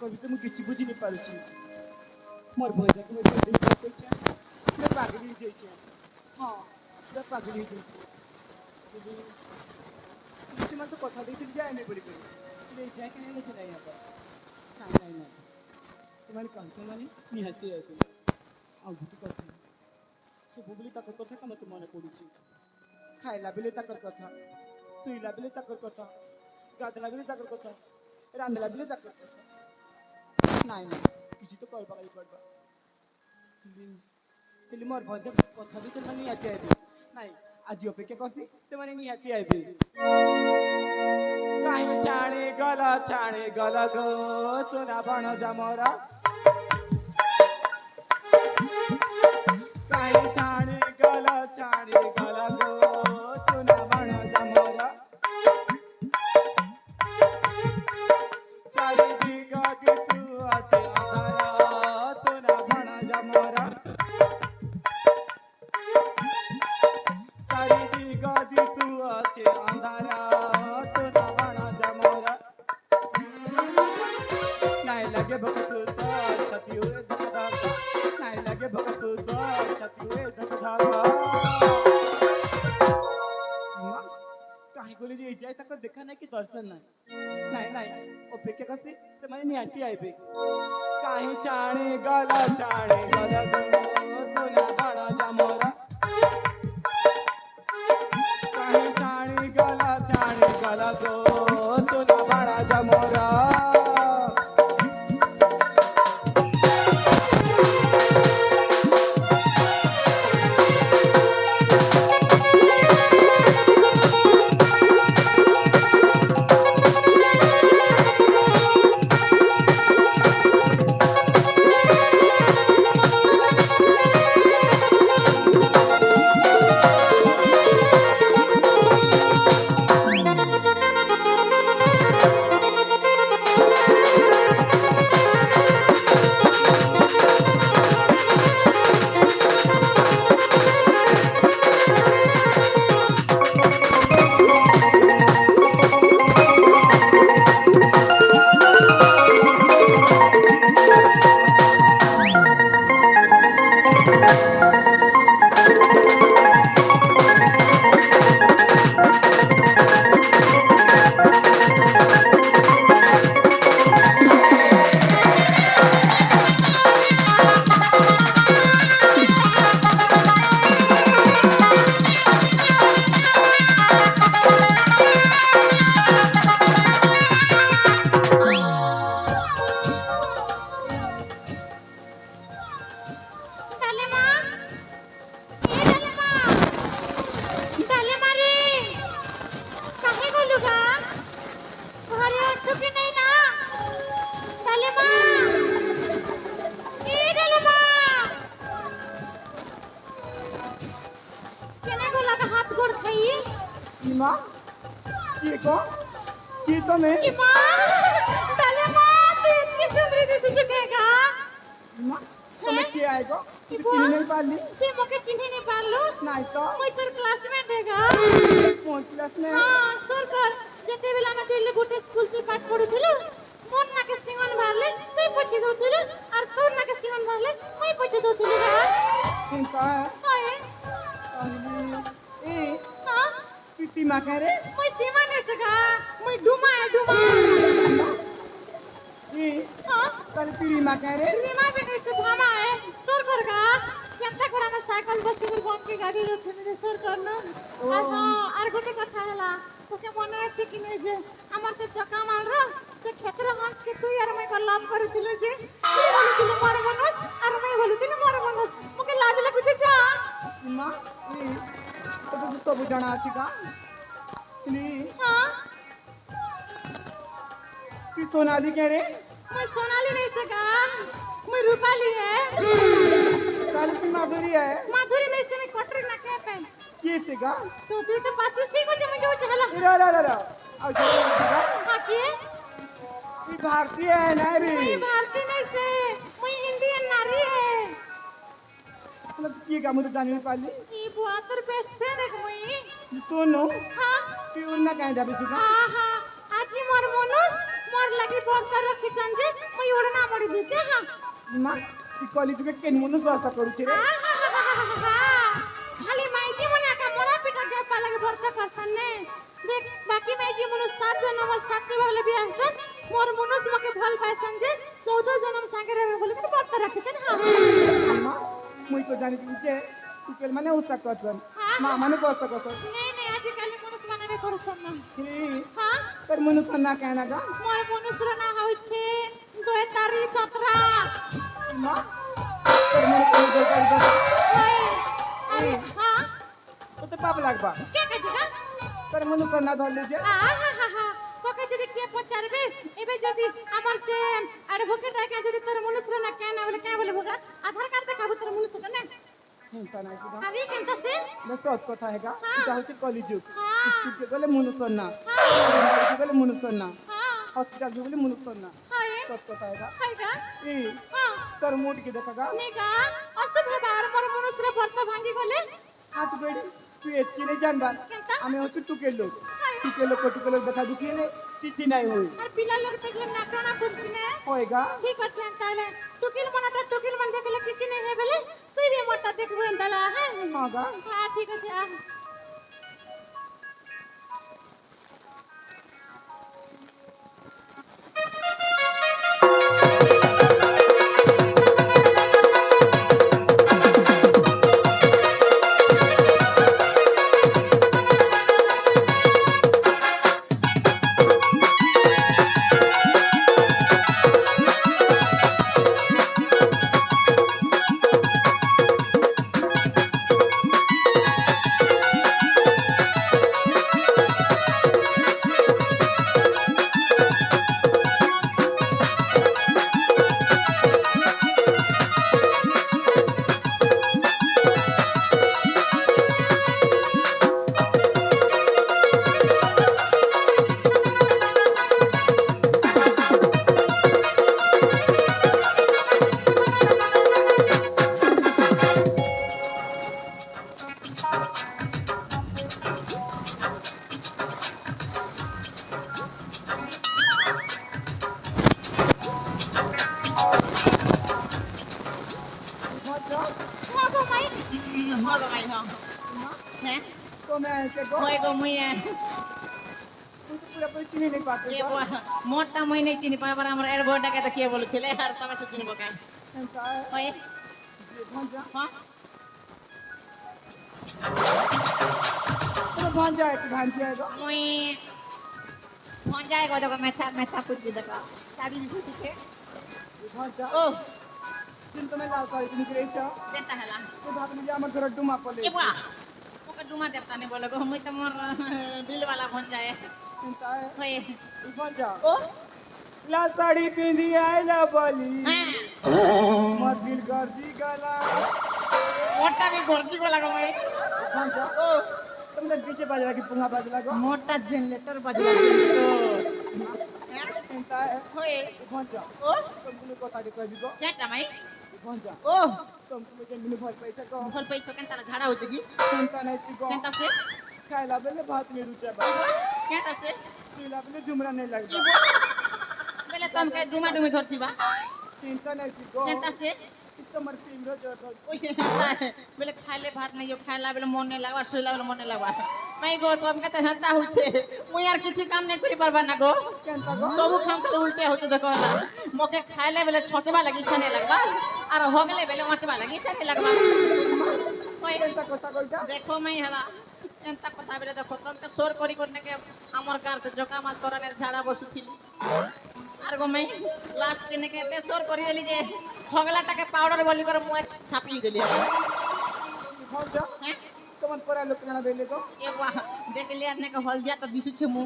करबी तो मु किछि बुझी नहीं पारुछि मोर भौजा को मैं दिन पर कहछे पूरा पागल हो जाइछे हां पूरा पागल हो जाइछे तुझे मैं तो कथा देती जाए नहीं पड़ी करी ले जाए कि नहीं चला यहाँ पर नहीं नहीं तुम्हारी कंचन मानी निहाती है ଆଉ ଗୋଟେ କଥା ସବୁବେଳେ ତାଙ୍କ କଥା କା ମୋତେ ମନେ ପଡ଼ୁଛି ଖାଇଲା ବେଳେ ତାଙ୍କର କଥା ଶୋଇଲା ବେଳେ ତାଙ୍କର କଥା ଗାଧଲା ବେଳେ ତାଙ୍କର କଥା ରାନ୍ଧିଲା ବେଳେ ତାଙ୍କର କଥା ନାଇଁ ନାଇଁ କିଛି ତ କରିବା ପାଇଁ ପଡ଼ବା ହେଲେ ମୋର ଭଞ୍ଜ କଥା ବି ସେମାନେ ନିହାତି ଆଇବେ ନାଇଁ ଆଜି ଅପେକ୍ଷା କରସି ସେମାନେ ନିହାତି ଆଇବେ କାହିଁ ଛାଣି ଗଲା ଗो ସୁନା ବଣ ଜାମରା छाड़ी गला गो सुना बण जमरा चारी दिगा के तू आछे अंधारा सुना बण जमरा चारी दिगा दी तू आछे अंधारा सुना बण जमरा नहीं लगे भक्तु छति हुए धक नहीं लगे भक्तु छति हुए धक कहीं बोले जे जाए तक देखा नहीं कि दर्शन नहीं नहीं अपेक्षा करसी से माने निहाती आइबे कहीं छाणी गला गो सुना बड़ा जमरा कहीं छाणी गला गो सुना बड़ा जमरा ये तो मैं ताले मां तू इतनी सुंदर दिसु छेगा मां तुम क्या आएगा तू चिन्ह नहीं पाली तू मके चिन्ह नहीं पारलो नहीं तो मैं तोर क्लासमेट हेगा कौन क्लास में हां सरकार जते बेला ना दिल्ली गोटे स्कूल ते पाठ पढुथिलु मोर ना के सिंगन बारले तू पछी दोथिलु और तोर ना के सिंगन बारले मैं पछी दोथिलु इनका हाय ए हां पिटी मा करे मैं सीमा नहीं सका मैं डुमा ए हां कल पिरी मा करे सीमा पे कैसे भामा है सरकार का केनता करा में साइकिल बस में बम के गाड़ी जो थे सरकार ना और गोटे कथा हला তোকে মনে আছে কি নে যে আমার সে চকা মালরা সে ক্ষেত্র হংস কে তুই আর মই লভ করতিল যে তুই বলতিল মোর মনস আর মই বলতিল মোর মনস মকে লাজ লাগুছে যা মা তো তো বুঝানা আছে কা নি हां तू सोनाली कह रे मैं सोनाली नहीं सका मैं रूपाली है काली की माधुरी है माधुरी नहीं से मैं कटरी ना के पे ये से का सोती तो पास ठीक हो जे मैं जो चला रा और जो है का हां के ये भारतीय है ना रे मैं भारतीय नहीं से मैं इंडियन नारी है मतलब ये का मुझे जाने में पाली ये बुआ तर बेस्ट फ्रेंड है मैं सुनो हां तू ना कहीं जाबे छका हां हां आज मोर मनुष मोर লাগি বর্তা রাখিছন যে মই ওড়না মড়ি দিছে হ্যাঁ মা তুই কলেজকে কেন মনে ব্যবস্থা করছে রে খালি মাইজি মনে একা মোরা পিঠা কে পালাগে বর্তা করছন নে দেখ বাকি মাইজি মনে 7 জন আমার সাথে ভালো বিয়া হইছন মোর মনুষ মকে ভাল পাইছন যে 14 জন আমার সাঙ্গে রে বলে তো বর্তা রাখিছন হ্যাঁ মা মুই তো জানি যে তুই কেল মানে উস্তাদ করছন মা মানে ব্যবস্থা করছন নেই নেই আজ কালি মনুষ মানে করছন না হ্যাঁ তোর মনে কর না কেন গা মোর মনুষ না হইছে দুই তারি ততরা মা তোর মনে কর দরকার দা আরে হ্যাঁ তো তো পাপ লাগবা কে কাজে না তোর মনে কর না ধরলে যে তোকে যদি কে পচারবে এবে যদি আমার সে অ্যাডভোকেট রাখা যদি তোর মনুষ্য না কেন বলে কে বলে ভোগা আধার কার্ড দেখাবো তোর মনুষ্যটা না চিন্তা নাই সুদা আরে কেনতা সে না সব কথা হেগা এটা হচ্ছে কলিযুগ হ্যাঁ। স্কুলকে গেলে মনুষ্য না বাড়িতে গেলে মনুষ্য না হ্যাঁ হসপিটাল গেলে মনুষ্য না হায় সব কথা হেগা হায়গা এই হ্যাঁ তোর মুড কি দেখা গা নেগা অসুখ হেবার মোর মনুষ্যর বর্ত ভাঙ্গি গলে আজ বেড়ি তুই এসকি নেই জানবার কেনতা আমি হচ্ছে টুকের লোক দেখা দেখিয়ে নে কিছু নাই হই আর পিলা লোক দেখলে নাটনা করছি না হয়গা ঠিক আছে তাহলে টুকিল মন দেখলে কিছু নেই হে বলে তুই বি মোরটা দেখবো তাহলে হ্যাঁ হগা হ্যাঁ ঠিক আছে আহ Hoa cô mấy? Hoa cô mấy không? Hả? तो मैं ऐसे को Hoa cô mấy à? तुम तो पूरा पूरी चिनी नहीं पाते কে মোটটা মই নেই চিনি পাবার আমার এয়ারবোর্ডটাকে তো কে বলেছিলে আর তোমার সে চিনবো কেন ऐसा है হয় ये भांजा হ্যাঁ तो भांजा है कि भांजी है तो মই ভঞ্জায় গো দেখো মেছা মেছা কুচি দেখো শাড়ি ফুটিছে ये भांजा ও जिन तो मैं लाल साड़ी तुम करे चाह বেতা হেলা तो भाग मुझे आम घर डुमा पले কে বুয়া ওকে ডুমা দেবতা নে বলে গো মই তো মোর দিলওয়ালা ভঞ্জায় ऐसा है হয় ये भांजा ও लाल साड़ी पहनी आई ला बोली হ্যাঁ मत दिल कर दी गला মোটটা বি গর্জি গো লাগো মই भांजा ও तुमने डीजे बाज लगी पुंगा बाज लगो মোটটা জেনারেটর বাজলা জেনারেটর হ্যাঁ ऐसा है হয় ये भांजा ও तुम तुम्हें को ताड़ी कर दिगो কেটা মাই ये भांजा ও तुम तुम्हें के मिनी भर पैसा को ভল পাইছো কেন তারা ঝাড়া হচ্ছে কি चिंता नहीं थी को কেনটা সে खाइला बेले भात में रुचे बा কেনটা সে पीला बेले जुमरा नहीं लगता বেলে তমকে ডুমা ডুমি ধরতিবা चिंता नहीं थी को কেনটা সে तो मर तीन रो जो तो ওই হেতা বেলে খাইলে ভাত নাই খাইলা বেলে মন নাই লাগবা শুইলা বেলে মন নাই লাগবা মাই গো তমকে তো হেতা হচ্ছে মুই আর কিছু কাম নাই করি পারবা না গো केंता को সবু কাম খালি উল্টে হচ্ছে দেখো না মকে খাইলে বেলে ছচবা লাগি ইচ্ছা নাই লাগবা আর হগলে বেলে মচবা লাগি ইচ্ছা নাই লাগবা ওই केंता कोता कोइटा দেখো মাই হেলা এন্তা কথা বেলে দেখো তমকে সোর করি করনে কে আমার গার সে জোকা মাছ করানে ঝাড়া বসুছিলি আর গো মাই লাস্ট দিনে কে এতে সোর করি দেলি যে হগলাটাকে পাউডার বলি করে মুয়ে ছাপিয়ে দিলি भांजा হ্যাঁ तुमन परा लोक ना बेले को এ বাহ দেখলি আর নাকি হলদিয়া তো দিশুছে মু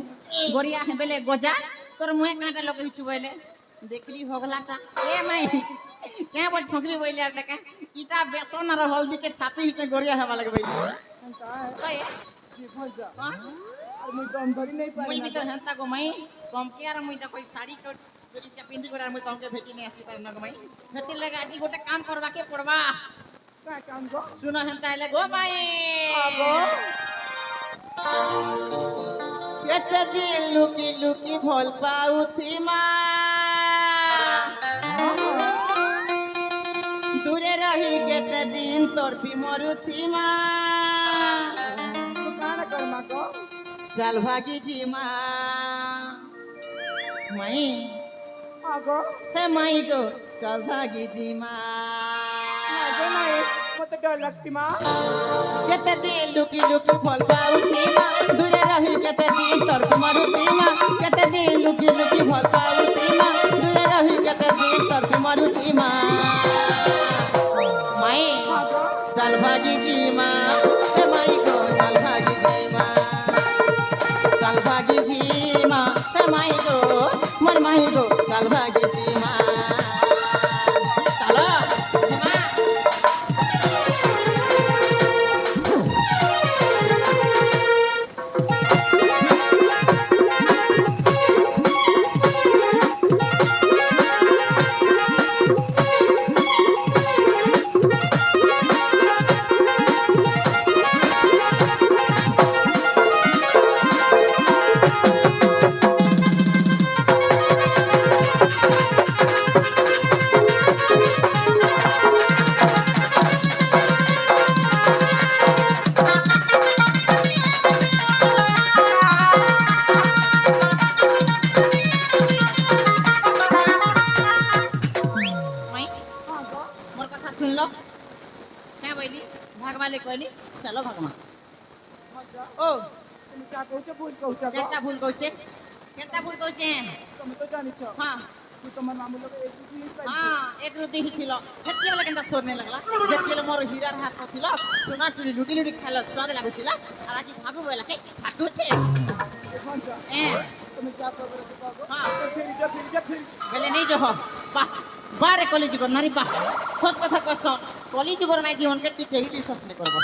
গড়িয়া হে বেলে গজা তোর মুহে কাঁটা লোক হিচু বইলে দেখলি হগলাটা এ মাই কে বল ঠকলি বইলে আর নাকি ইটা বেসন আর হলদি কে ছাপি হিচে গড়িয়া হেবা লাগে বইলে केंता है কই जी भांजा হ্যাঁ और मुई दम धरी नहीं মুই पाई বি তো হেনতা গো মাই কমকে আর মুই দেখো শাড়ি চট বেলিটা পিন্ধি করে আর মুই তমকে ভেটি নে আসি পার না গো মাই হেতি লাগে আজি গোটে কাম করবা কে পড়বা का काम को শুনো হেনতা হেলে গো মাই आगो কেতে দিন লুকি লুকি ভাল পাউথি মা दिन तोरपी मरुथी माँ तो काना कर मा को चल भागी जी माँ माई हाँ गो हे माई गो चल भागी जी माँ हाँ गो नहीं मत डर लगती माँ केते दिन लुकी लुकी फल पाउथी माँ दूरे रही केते दिन तोरपी मरुथी माँ केते दिन लुकी लुकी फल पाउथी माँ दूरे रही केते दिन तोरपी मरुथी माँ माई हाँ गो चल भागी जी माँ हे माई गो चल भागी जी माँ चल भागी जी माँ हे माई गो मोर माई गो चल भागी जी माँ चलो जी माँ माई हाँ गो मोर कथा सुन लो क्या बोली भगवान कहली चलो भगवान हाँ जा ओ तुम क्या कहू छे भूल कहू छे गो केता भूल कहछे तुम तो जानी छो हाँ तू तो मामू लोग एक दूसरे ही कर हाँ एक रुदी ही थिलो हेती वाला केनता सोरने लगला जेतिले मोर हीरा हाथ में थिलो सोना टुली लुटी लुटी खालो स्वाद लागुथिला और आज भागु बोला के फाटू छे हाँ जा ए तुम क्या कहू रे गो हाँ। तो फिर बेले नहीं जो हो बा बारे कॉलेज को नारी बा सत कथा कहस कॉलेज को माई जीवन के टिके ही विश्वास नहीं करबो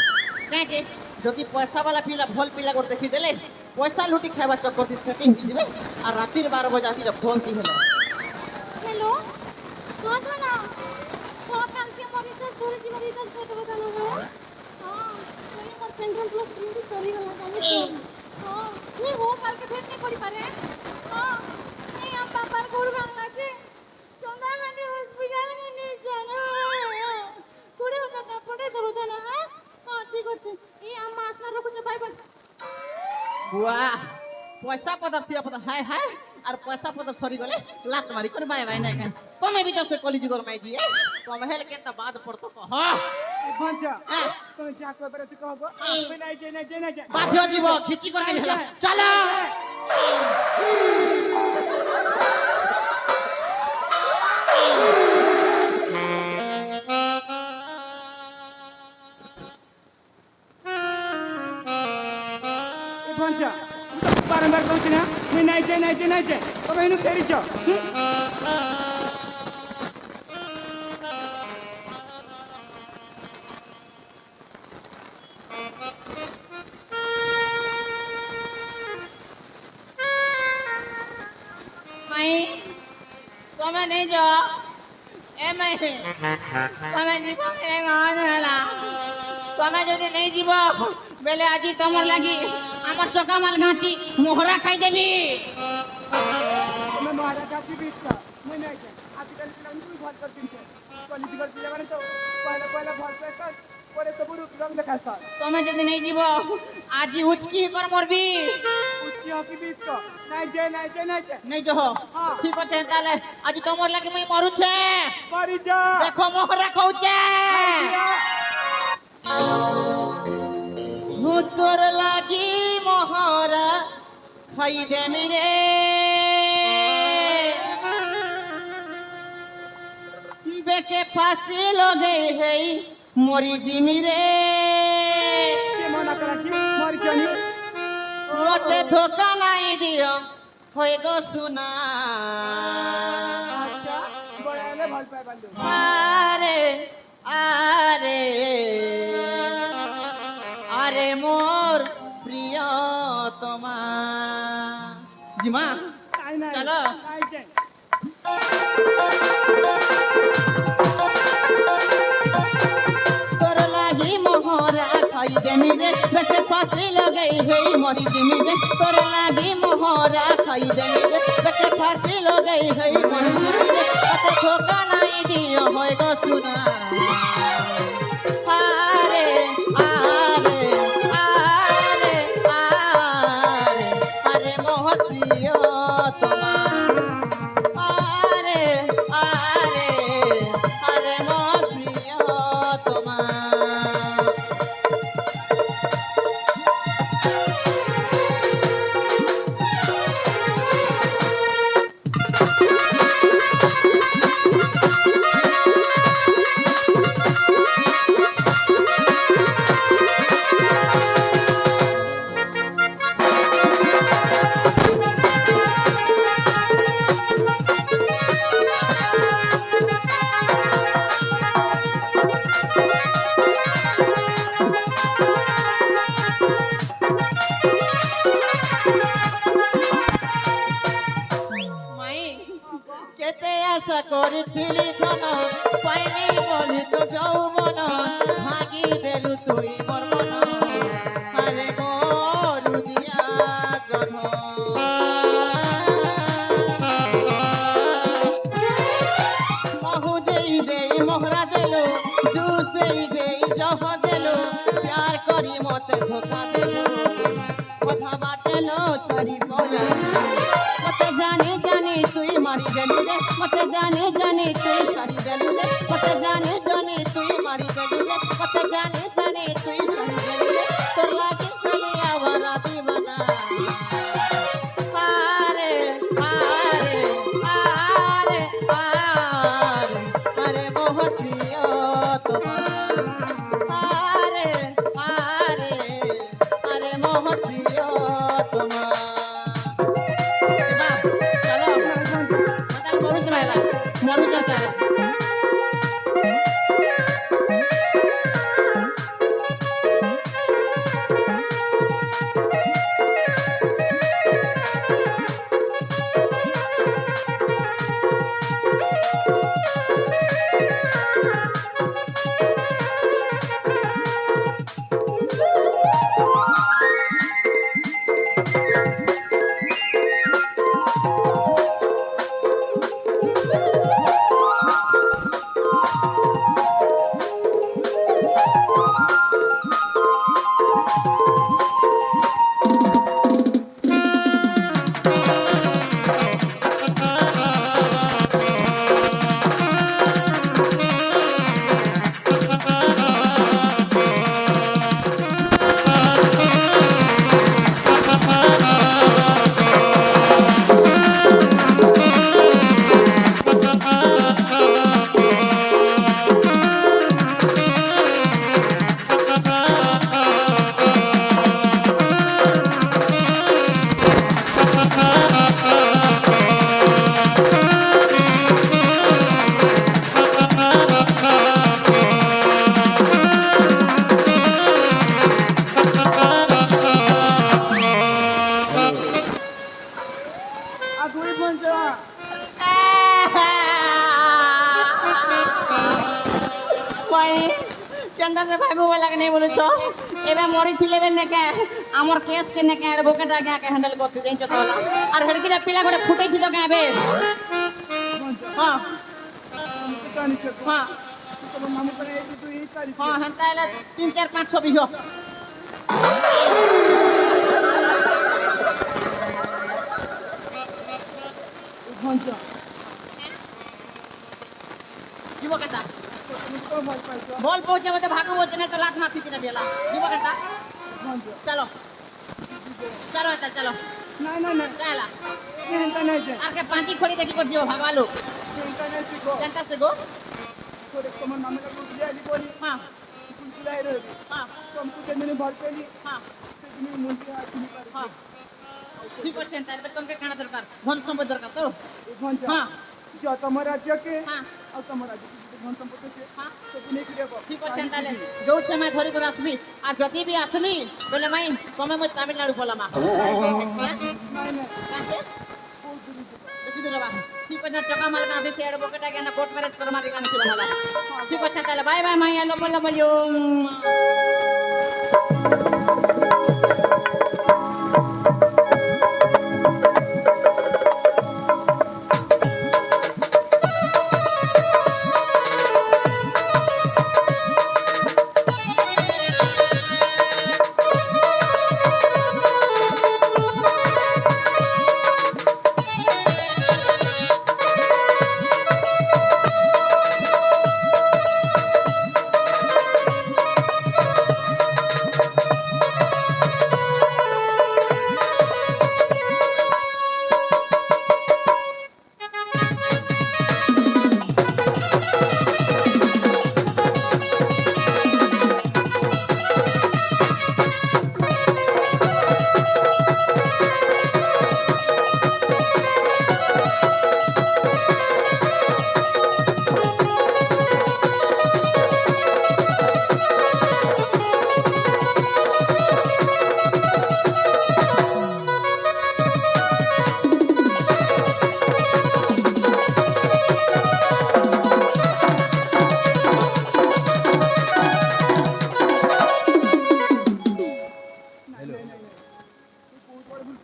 काहे के जदि पैसा वाला पिला भल पिला कर देखि देले पैसा लुटी खाइबा चक्कर दी सेटिंग हो जिवे और राति 12 बजे आती जब फोन ती हेले हेलो कौन है ना तो कल के मोर रिजल्ट सॉरी जी मेरी रिजल्ट फोटो बता लो हां वही मोर सेंट्रल प्लस हिंदी सॉरी वाला जाने हां ये हो कल के भेट नहीं पड़ी पारे हां नहीं हम पापा गुरु बांग्ला से चंदा गांधी हॉस्पिटल में नहीं जाना कुड़े हो जाता पड़े तो बता ना हां ठीक আছে এই আম্মা আসনা রকম বাই বাই वाह पैसा पदर थिया पदर हाय हाय और पैसा पदर सरी गले लात मारी कर बाय बाय नहीं तुम्हें भी तो से कॉलेज को माई जी तुम हेल के त बाद पड़तो कह हाँ जा तुम क्या कहू रे कहो गो मैं नहीं जाए बाध्य जीव खिची कर भेला चलो पंचा बारंबार कहूँ ना मैं नहीं जाए तो मैं फेरी छो माई तुम्हें नहीं जो ए माई तुम्हें जीव के गान होला तुम्हें जदि नहीं जीव बेले आज तमर लागी आमर चका माल घाटी मोहरा खाई देबी मैं मारा का की बीच का मैं नहीं जाए आजकल पिला नहीं बहुत कर दिन से कॉलेज कर पिला माने तो पहला भर पे कर परे तो बुरु रंग दिखाता तुम्हें जदि नहीं जीव आज उचकी कर मरबी उसकी हकी बीच का नहीं जाए नहीं जो हो हाँ। ठीक আছে তাহলে আজ তোমার লাগি মই মরুছে मरी जा দেখো মোহরা খাউছে তোর লাগি মোহরা খাই দেমি রে বেকে ফাঁসি লগে হেই মরি জিমি রে के मना करा की मरी जानी মতে ধোকা নাই দিও হয়ে গো সুনা अच्छा बड़ा ले भल पाए बंदू আরে আরে আরে মোর প্রিয় তোমা জিমা नहीं चलो। नहीं जाए তোর লাগি মোহরা খাই দেমি রে বেকে ফাঁসি লগেই হেই মরি জিমি রে তোর লাগি মোহরা খাই দেমি রে বেকে ফাঁসি লগেই হেই মরি জিমি রে কত ধোকা নাই দিও হয় গো সুনা আশা করিছিলি ধন পাইনি বলি তো যৌবন ভাঙি দেলু তুই মোর মন আরে গরু দিয়া জন্ম महू देई देई मोहरा देलो जूस देई देई जहर देलो प्यार करी मते धोखा देलो कथा बाटेलो छरी बोला मते जाने जाने तुई मारी देलु रे मते जाने जाने तुई सारी देलु रे मते जाने जाने तुई मारी देलु रे मते जाने जाने तुई सारी देलु रे तोर लागे खाली आवारा दीवाना आरे आरे आरे आरे আরে মোহর প্রিয় তোমার আরে আরে আরে মোহর প্রিয় তোমার বাহ চলো মাতাল মরুজ মেলা মরুজ আছে আগুই পঞ্চা কেনতা সে ভাইবো বলা কে নেই বলছ এবে মরি থিলে বেল নেকে আমর কেস কে নেকে এডভোকেট আগে আগে হ্যান্ডেল করতে দেই তো তোলা আর হেডকিরা পিলা গোটে ফুটাই দিত কে এবে হ্যাঁ জানি তো হ্যাঁ তোমার মামু করে এই তুই এই তারিখ হ্যাঁ হেনতা এলা 3 4 5 6 বিঘ পঞ্চা জীব কেতা তুমি তো ভয় পাইছো বল পৌঁছে মতে ভাগো বলছে না তো লাত মারতি দিনা বেলা জীব কেতা পঞ্চা চলো চলো এটা চলো না না না চালা এনটা নাই যে আর কে পাঁচি খড়ি দেখি কর দিও ভাগালো এনটা নাই তুই গো কেনতা সে গো তোরে তোমার মামু কা বুঝলি আলি বলি হ্যাঁ তুই তুলাই রে হ্যাঁ তুমকু যেমনি ভর পেলি হ্যাঁ তুমি মুন্ডি হাত তুমি পারে হ্যাঁ ঠিক আছে তারপরে তোমাকে কানা দরকার ধন সম্পদ দরকার তো পঞ্চা হ্যাঁ जो তোমার রাজ্যকে হ্যাঁ আর তোমার রাজ্যকে যদি ধন সম্পত্তি আছে হ্যাঁ তো তুমি কি দেব ঠিক আছে তাহলে যৌ সময় ধরি করে আসবি আর যদি বি আসলি বলে মাই তুমি মই তামিলনাড়ু পলামা হ্যাঁ নাই না কাছে বহুত দূর যাবে বেশি দূর বা ঠিক আছে চকা মাল কাঁধে সে এডভোকেট আগে না কোর্ট ম্যারেজ করে মারি কানে ছিল ভালো ঠিক আছে তাহলে বাই বাই মাই আলো বল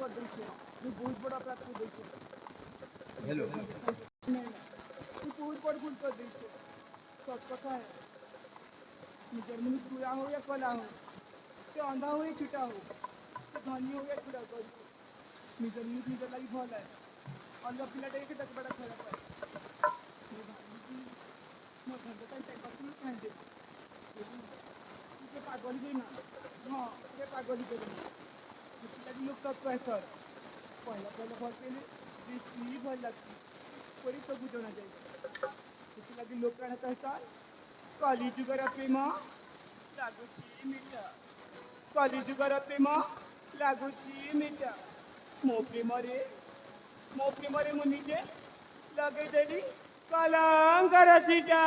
कर देछे तू बहुत बड़ा अपराध कर देछे हेलो नहीं तू बहुत बड़ भूल कर देछे सच कथा है निजर मुनि पूरा हो या कला हो ते अंधा हो या छुटा हो ते धनी हो या छुटा कर निजर मुनि निजर लगी भल है अन्य पिला के तक बड़ा खराब है मैं भाई की मैं धंधा टाइम टाइम पर नहीं चाहते तुझे पागल ही ना हाँ तुझे पागल ही करेंगे लगी लोग सब कहते पहला पहला भल पे बेची भल लगती कोई तो बुझना चाहिए लगी लोग कहता कली जुगर प्रेम लागुची मिठा कली जुगर प्रेम लागुची मिठा मो प्रेम रे मु निजे लगे देली कलंकर चिटा